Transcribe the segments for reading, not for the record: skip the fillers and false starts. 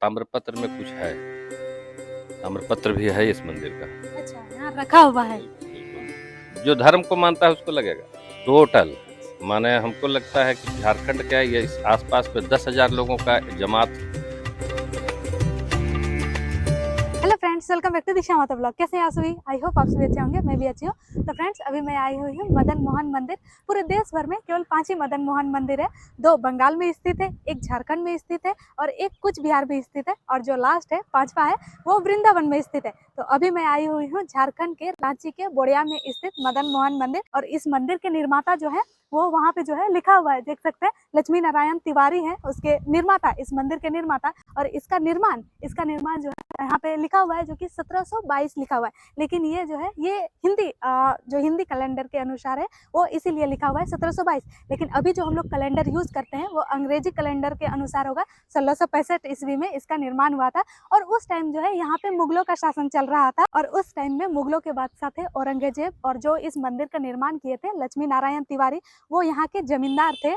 ताम्रपत्र में कुछ है, ताम्रपत्र भी है इस मंदिर का। अच्छा, यहाँ रखा हुआ है। बिल्कुल। जो धर्म को मानता है उसको लगेगा टोटल। माने हमको लगता है कि झारखंड क्या है, ये इस आसपास पे 10,000 लोगों का जमात। Hello friends, welcome back to Disha Mata blog. कैसे हैं आप सभी? आई होप आप सभी अच्छे होंगे, मैं भी अच्छी हूँ। तो फ्रेंड्स, अभी मैं आई हुई हूँ मदन मोहन मंदिर। पूरे देश भर में केवल 5 ही मदन मोहन मंदिर है। 2 बंगाल में स्थित है, एक झारखंड में स्थित है और एक कुछ बिहार में स्थित है, और जो लास्ट है 5वां है वो वृंदावन में स्थित है। तो अभी मैं आई हुई हूँ झारखंड के रांची के बोड़िया में स्थित मदन मोहन मंदिर, और इस मंदिर के निर्माता जो है वो वहाँ पे जो है लिखा हुआ है, देख सकते हैं, लक्ष्मी नारायण तिवारी है उसके निर्माता, इस मंदिर के निर्माता। और इसका निर्माण जो है यहाँ पे लिखा हुआ है जो कि 1722 लिखा हुआ है, लेकिन ये जो है ये जो हिंदी कैलेंडर के अनुसार है वो इसीलिए लिखा हुआ है 1722। लेकिन अभी जो हम लोग कैलेंडर यूज करते हैं वो अंग्रेजी कैलेंडर के अनुसार होगा। 1665 ईस्वी में इसका निर्माण हुआ था, और उस टाइम जो है यहाँ पे मुगलों का शासन चल रहा था, और उस टाइम में मुगलों के बादशाह थे औरंगजेब, और जो इस मंदिर का निर्माण किए थे लक्ष्मी नारायण तिवारी, वो यहाँ के जमींदार थे।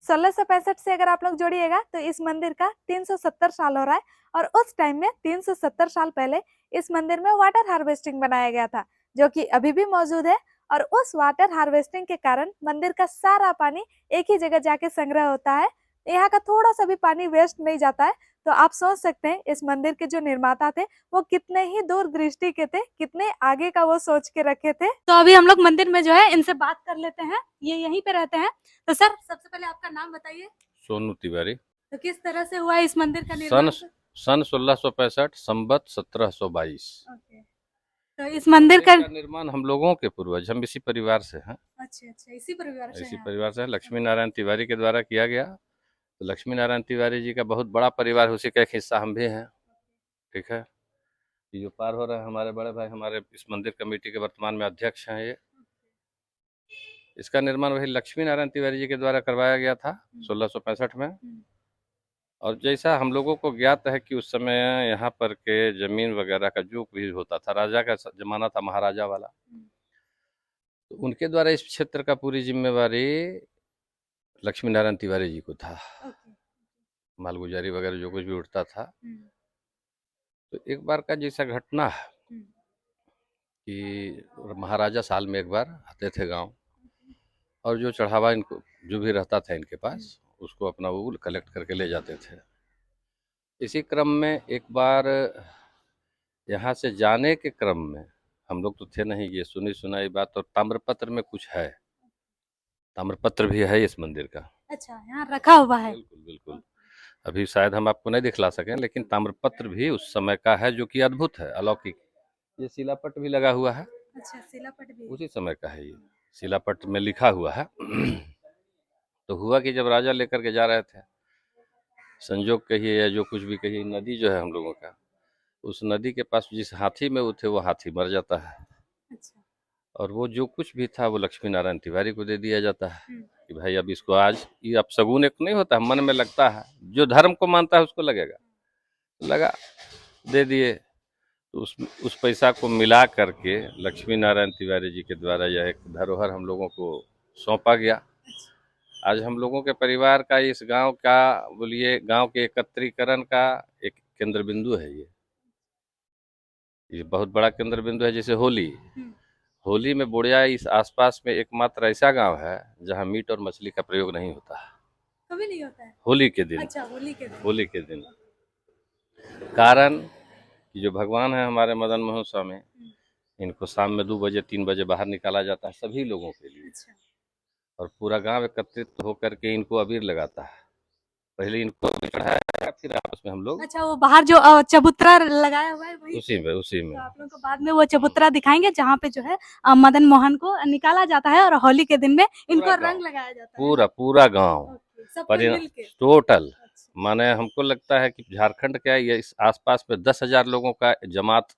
1665 से अगर आप लोग जोड़िएगा तो इस मंदिर का 370 साल हो रहा है। और उस टाइम में 370 साल पहले इस मंदिर में वाटर हार्वेस्टिंग बनाया गया था, जो कि अभी भी मौजूद है। और उस वाटर हार्वेस्टिंग के कारण मंदिर का सारा पानी एक ही जगह जाके संग्रह होता है। यहाँ का थोड़ा सा भी पानी वेस्ट नहीं जाता है। तो आप सोच सकते हैं इस मंदिर के जो निर्माता थे वो कितने ही दूरदृष्टि के थे, कितने आगे का वो सोच के रखे थे। तो अभी हम लोग मंदिर में जो है इनसे बात कर लेते हैं, ये यहीं पे रहते हैं। तो सर, सबसे पहले आपका नाम बताइए। सोनू तिवारी। तो किस तरह से हुआ इस मंदिर का सन निर्माण? सन 1665, संवत 1722। ओके। तो इस मंदिर का निर्माण हम लोगों के पूर्वज, हम इसी परिवार से हैं। अच्छा, इसी परिवार से इसी हैं परिवार से हैं, लक्ष्मी नारायण तिवारी के द्वारा किया गया। तो लक्ष्मी नारायण तिवारी जी का बहुत बड़ा परिवार, उसी का एक हिस्सा हम भी हैं। ठीक है। ये जो पार हो रहा है हमारे बड़े भाई, हमारे इस मंदिर कमेटी के वर्तमान में अध्यक्ष हैं। ये इसका निर्माण वही लक्ष्मी नारायण तिवारी जी के द्वारा करवाया गया था 1665 में। और जैसा हम लोगों को ज्ञात है कि उस समय यहाँ पर के जमीन वगैरह का जो भी होता था, राजा का जमाना था, महाराजा वाला। तो उनके द्वारा इस क्षेत्र का पूरी जिम्मेवारी लक्ष्मी नारायण तिवारी जी को था। मालगुजारी वगैरह जो कुछ भी उठता था। तो एक बार का जैसा घटना है कि महाराजा साल में एक बार आते थे गांव, और जो चढ़ावा इनको जो भी रहता था इनके पास उसको अपना वो कलेक्ट करके ले जाते थे। इसी क्रम में एक बार यहाँ से जाने के क्रम में, हम लोग तो थे नहीं, ये सुनी सुनाई बात, और ताम्रपत्र में कुछ है, ताम्रपत्र भी है इस मंदिर का। अच्छा, यहाँ रखा हुआ है। बिल्कुल बिल्कुल। अभी शायद हम आपको नहीं दिखला सकें, लेकिन ताम्रपत्र भी उस समय का है, जो कि अद्भुत है, अलौकिक। ये शिलापट भी लगा हुआ है। अच्छा, शिलापट भी उसी समय का है ये, शिलापट में लिखा हुआ है। तो हुआ कि जब राजा लेकर के जा रहे थे, संजोग कहिए या जो कुछ भी कहिए, नदी जो है हम लोगों का, उस नदी के पास जिस हाथी में वो थे, वो हाथी मर जाता है। अच्छा। और वो जो कुछ भी था वो लक्ष्मी नारायण तिवारी को दे दिया जाता है कि भाई अब इसको आज, ये अब शगुन एक नहीं होता, मन में लगता है, जो धर्म को मानता है उसको लगेगा, लगा, दे दिए। तो उस पैसा को मिला करके लक्ष्मी नारायण तिवारी जी के द्वारा यह एक धरोहर हम लोगों को सौंपा गया। आज हम लोगों के परिवार का, इस गांव का, बोलिए गांव के एकत्रीकरण का एक केंद्र बिंदु है ये बहुत बड़ा केंद्र बिंदु है। जैसे होली में बोड़िया इस आसपास में एकमात्र ऐसा गांव है जहां मीट और मछली का प्रयोग नहीं होता है। कभी नहीं होता है। होली के दिन। अच्छा, होली के दिन। होली के दिन कारण कि जो भगवान है हमारे मदन मोहन स्वामी, इनको शाम में 2 बजे 3 बजे बाहर निकाला जाता है सभी लोगों के लिए। अच्छा। और पूरा गांव एकत्रित होकर के इनको अबीर लगाता है। पहले इनको अबीर चढ़ाया, फिर आपस में हम लोग अच्छा, वो बाहर जो चबूतरा लगाया हुआ है वही उसी में तो आप लोगों को बाद में वो चबूतरा दिखाएंगे जहाँ पे जो है मदन मोहन को निकाला जाता है, और होली के दिन में इनको रंग लगाया जाता है। पूरा पूरा गांव ओके, सब कोई मिलके टोटल। अच्छा। माने हमको लगता है कि झारखंड क्या है, ये इस आसपास में 10,000 लोगों का जमात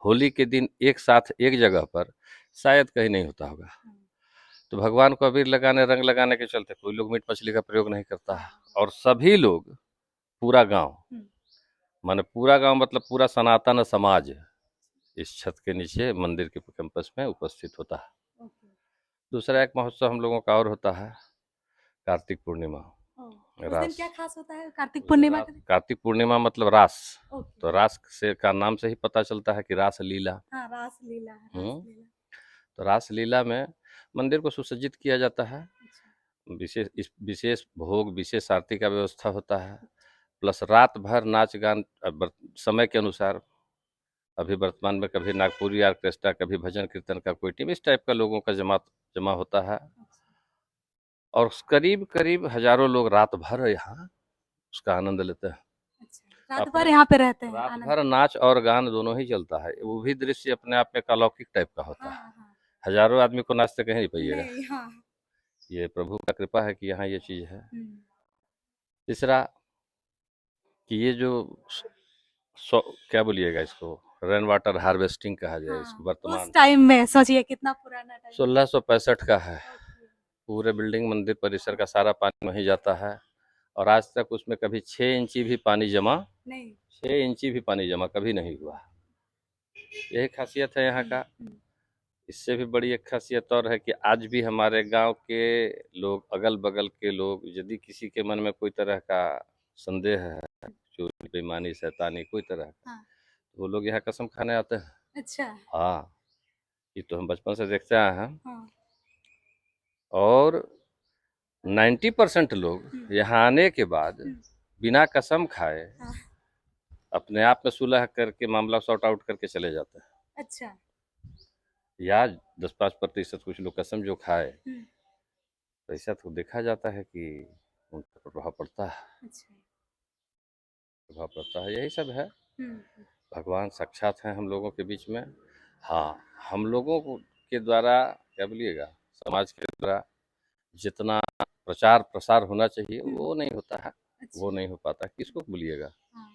होली के दिन एक साथ एक जगह पर शायद कहीं नहीं होता होगा। तो भगवान को अबीर लगाने, रंग लगाने के चलते कोई लोग मीट मछली का प्रयोग नहीं करता है, और सभी लोग, पूरा गांव, माने पूरा गांव मतलब पूरा सनातन समाज इस छत के नीचे मंदिर के कैंपस में उपस्थित होता है। दूसरा एक महोत्सव हम लोगों का और होता है, कार्तिक पूर्णिमा। उस दिन रास क्या खास होता है कार्तिक पूर्णिमा के दिन? कार्तिक पूर्णिमा मतलब रास, ओके। तो रास से का नाम से ही पता चलता है कि रास लीला। हाँ, रास लीला है, हम्म। रास लीला। तो रास लीला में मंदिर को सुसज्जित किया जाता है, अच्छा। विशेष भोग विशेष आरती का व्यवस्था होता है, प्लस रात भर नाच गान समय के अनुसार, अभी वर्तमान में कभी नागपुरी ऑर्केस्ट्रा, कभी भजन कीर्तन का कोई टीम, इस टाइप का लोगों का जमा होता है। और करीब करीब हजारों लोग रात भर यहाँ उसका आनंद लेते हैं। अच्छा, रात भर यहाँ पे रहते हैं, रात आनंद। भर नाच और गान दोनों ही चलता है, वो भी दृश्य अपने आप में एक अलौकिक टाइप का होता है। हाँ, हाँ। हजारों आदमी को नाचते कहीं नहीं पाइएगा। नहीं, हाँ। ये प्रभु का कृपा है कि यहाँ ये चीज है। हम्म। तीसरा कि ये जो क्या बोलिएगा इसको, रेन वाटर हार्वेस्टिंग कहा जाए इसको, हाँ, वर्तमान उस टाइम में सोचिए कितना पुराना टाइम। 1665 का है। पूरे बिल्डिंग मंदिर परिसर का सारा पानी वहीं जाता है, और आज तक उसमें कभी 6 इंची भी पानी जमा नहीं। 6 इंची भी पानी जमा कभी नहीं हुआ। यही खासियत है यहाँ का। इससे भी बड़ी एक खासियत और है कि आज भी हमारे गांव के लोग, अगल बगल के लोग, यदि किसी के मन में कोई तरह का संदेह है, चोरी बेईमानी शैतानी कोई तरह का, हाँ। तो वो लोग यहाँ कसम खाने आते हैं। अच्छा। हाँ, ये तो हम बचपन से देखते आए हैं। हाँ। और 90% लोग यहाँ आने के बाद बिना कसम खाए हाँ। अपने आप में सुलह करके मामला सॉर्ट आउट करके चले जाते हैं। अच्छा। या 10-5% कुछ लोग कसम जो खाए, तो ऐसा तो देखा जाता है कि उन पर प्रभाव पड़ता है। अच्छा। प्रभाव पड़ता है, यही सब है। भगवान साक्षात हैं हम लोगों के बीच में। हाँ, हम लोगों के द्वारा, क्या बोलिएगा, समाज के द्वारा जितना प्रचार प्रसार होना चाहिए वो नहीं होता है। अच्छा। वो नहीं हो पाता, किसको बोलिएगा। हाँ।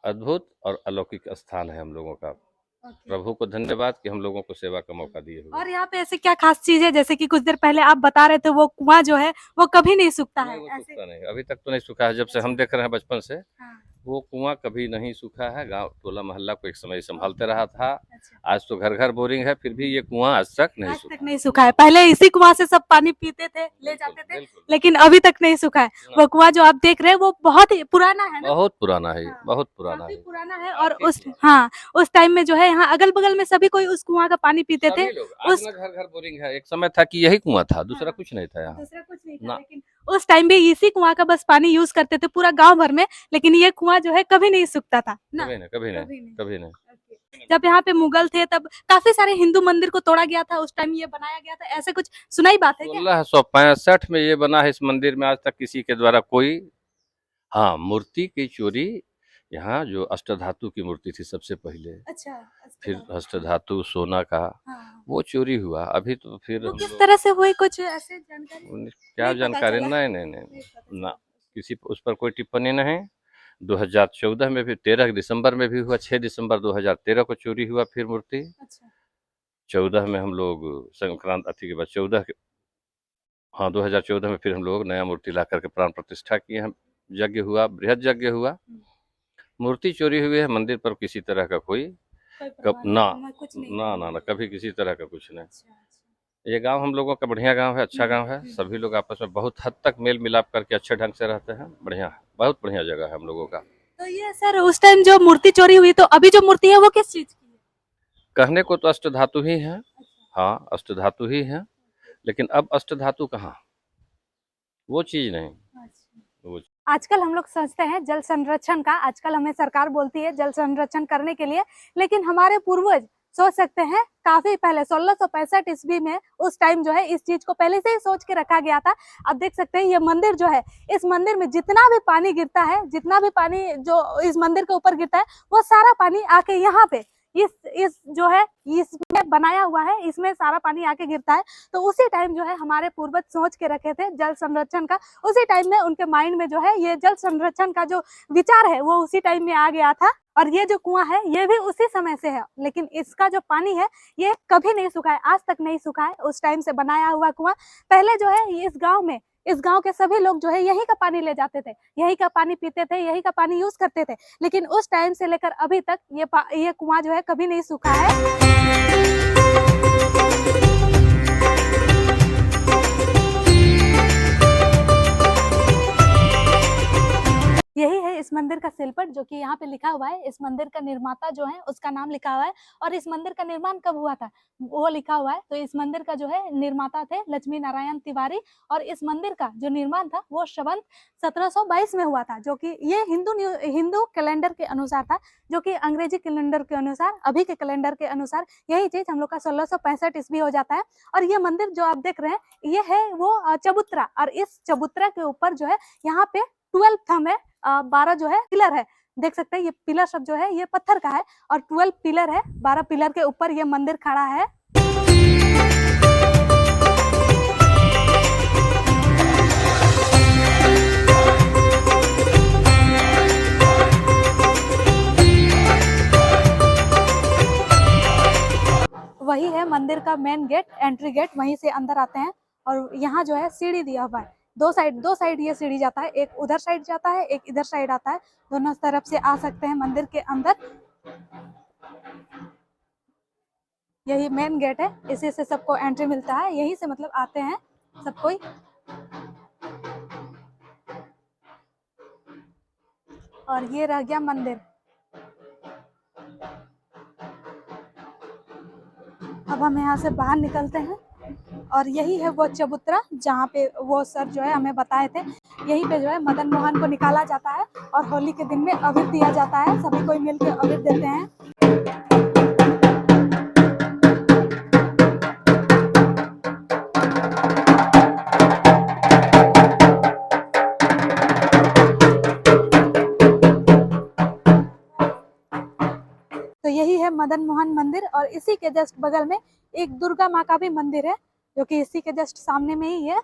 अद्भुत और अलौकिक स्थान है हम लोगों का। ओके। प्रभु को धन्यवाद कि हम लोगों को सेवा का मौका दिए हुए। और यहाँ पे ऐसे क्या खास चीज है, जैसे कि कुछ देर पहले आप बता रहे थे वो कुआं जो है वो कभी नहीं सूखता है? वो ऐसे? सूखता नहीं, अभी तक तो नहीं सूखा है। जब से हम देख रहे हैं बचपन से, हाँ। वो कुआं कभी नहीं सूखा है। गांव टोला मोहल्ला को एक समय संभालते रहा था। अच्छा। आज तो घर घर बोरिंग है, फिर भी ये कुआं आज तक नहीं आज सूखा। तक नहीं सूखा है। पहले इसी कुआं से सब पानी पीते थे, ले जाते थे, बिल्कुल। लेकिन अभी तक नहीं सूखा है। वो कुआं जो आप देख रहे हैं वो बहुत ही पुराना है ना? बहुत पुराना है, हाँ, बहुत पुराना काफी है। पुराना है। और उस टाइम में जो है यहाँ अगल बगल में सभी कोई उस कुआं का पानी पीते थे। आज ना घर घर बोरिंग है। एक समय था कि यही कुआं था, दूसरा कुछ नहीं था यहाँ। दूसरा कुछ नहीं था, ना। लेकिन उस टाइम भी इसी कुआं का बस पानी यूज करते थे पूरा गांव भर में, लेकिन ये कुआं जो है कभी नहीं सूखता था ना? कभी नहीं। जब यहाँ पे मुगल थे तब काफी सारे हिंदू मंदिर को तोड़ा गया था, उस टाइम ये बनाया गया था, ऐसे कुछ सुनाई बात है क्या? 1665 में ये बना है इस मंदिर में। आज तक किसी के द्वारा कोई, हाँ, मूर्ति की चोरी, यहाँ जो अष्टधातु की मूर्ति थी सबसे पहले, अच्छा। फिर अष्टधातु सोना का, हाँ। वो चोरी हुआ। अभी तो फिर वो किस तरह से हुई, कुछ ऐसे जानकारी? क्या जानकारी, नहीं ना, किसी उस पर कोई टिप्पणी नहीं। 2014 में भी 13 दिसंबर में भी हुआ, 6 दिसंबर 2013 को चोरी हुआ फिर मूर्ति। अच्छा। 14 में हम लोग संक्रांत अति के बाद 2014 में फिर हम लोग नया मूर्ति ला करके प्राण प्रतिष्ठा किए हैं। यज्ञ हुआ, बृहद यज्ञ हुआ। मूर्ति चोरी हुई है, मंदिर पर किसी तरह का कोई ना कभी किसी तरह का कुछ नहीं। ये गांव हम लोगों का बढ़िया गांव है, अच्छा गांव है। सभी लोग आपस में बहुत हद तक मेल मिलाप करके अच्छे ढंग से रहते हैं। बढ़िया, बहुत बढ़िया जगह है हम लोगों का। तो ये सर उस टाइम जो मूर्ति चोरी हुई, तो अभी जो मूर्ति है वो किस चीज की है? कहने को तो अष्टधातु ही है। हाँ, अष्टधातु ही है, लेकिन अब अष्टधातु कहाँ, वो चीज नहीं। आजकल हम लोग सोचते हैं जल संरक्षण का, आजकल हमें सरकार बोलती है जल संरक्षण करने के लिए, लेकिन हमारे पूर्वज सोच सकते हैं काफी पहले 1665 ईस्वी में उस टाइम जो है इस चीज को पहले से ही सोच के रखा गया था। आप देख सकते हैं ये मंदिर जो है, इस मंदिर में जितना भी पानी गिरता है, जितना भी पानी जो इस मंदिर के ऊपर गिरता है, वो सारा पानी आके यहाँ पे इस जो है इसमें बनाया हुआ है, इसमें सारा पानी आके गिरता है। तो उसी टाइम जो है हमारे पूर्वज सोच के रखे थे जल संरक्षण का। उसी टाइम में उनके माइंड में जो है ये जल संरक्षण का जो विचार है वो उसी टाइम में आ गया था। और ये जो कुआं है ये भी उसी समय से है, लेकिन इसका जो पानी है ये कभी नहीं सूखा है, आज तक नहीं सूखा है। उस टाइम से बनाया हुआ कुआं। पहले जो है इस गांव के सभी लोग जो है यही का पानी ले जाते थे, यही का पानी पीते थे, यही का पानी यूज करते थे, लेकिन उस टाइम से लेकर अभी तक ये कुआं जो है कभी नहीं सूखा है। यही है इस मंदिर का शिल्पट, जो कि यहाँ पे लिखा हुआ है। इस मंदिर का निर्माता जो है उसका नाम लिखा हुआ है, और इस मंदिर का निर्माण कब हुआ था वो लिखा हुआ है। तो इस मंदिर का जो है निर्माता थे लक्ष्मी नारायण तिवारी, और इस मंदिर का जो निर्माण था वो संवत 1722 में हुआ था, जो कि ये हिंदू कैलेंडर के अनुसार था, जो कि अंग्रेजी कैलेंडर के अनुसार, अभी के कैलेंडर के अनुसार यही चीज हम लोग का 1665 ईस्वी हो जाता है। और ये मंदिर जो आप देख रहे हैं ये है वो चबूतरा, और इस चबूतरा के ऊपर जो है यहाँ पे 12 थंब है, 12 जो है पिलर है। देख सकते हैं ये पिलर सब जो है ये पत्थर का है, और 12 पिलर है, 12 पिलर के ऊपर ये मंदिर खड़ा है। वही है मंदिर का मेन गेट, एंट्री गेट, वहीं से अंदर आते हैं। और यहाँ जो है सीढ़ी दिया हुआ है, दो साइड ये सीढ़ी जाता है, एक उधर साइड जाता है, एक इधर साइड आता है, दोनों तरफ से आ सकते हैं मंदिर के अंदर। यही मेन गेट है, इसी से सबको एंट्री मिलता है, यहीं से मतलब आते हैं सब कोई। और ये रह गया मंदिर। अब हम यहाँ से बाहर निकलते हैं, और यही है वो चबूतरा जहाँ पे वो सर जो है हमें बताए थे। यहीं पे जो है मदन मोहन को निकाला जाता है, और होली के दिन में अबीर दिया जाता है, सभी कोई मिलकर अबीर देते हैं। तो यही है मदन मोहन मंदिर, और इसी के जस्ट बगल में एक दुर्गा माँ का भी मंदिर है, जो कि इसी के जस्ट सामने में ही है।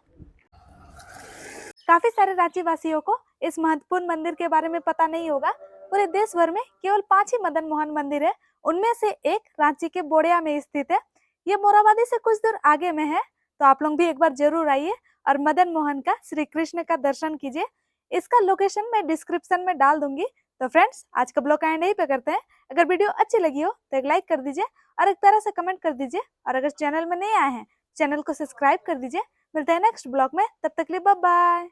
काफी सारे रांची वासियों को इस महत्वपूर्ण मंदिर के बारे में पता नहीं होगा। पूरे देश भर में केवल 5 ही मदन मोहन मंदिर है, उनमें से एक रांची के बोड़िया में स्थित है। ये मोराबादी से कुछ दूर आगे में है, तो आप लोग भी एक बार जरूर आइए और मदन मोहन का, श्री कृष्ण का दर्शन कीजिए। इसका लोकेशन मैं डिस्क्रिप्शन में डाल दूंगी। तो फ्रेंड्स, आज का ब्लॉग का एंड यहीं पे करते हैं। अगर वीडियो अच्छी लगी हो तो एक लाइक कर दीजिए, और एक प्यारा सा कमेंट कर दीजिए, और अगर चैनल में नए आए हैं चैनल को सब्सक्राइब कर दीजिए। मिलते हैं नेक्स्ट ब्लॉग में, तब तक के लिए बाय बाय।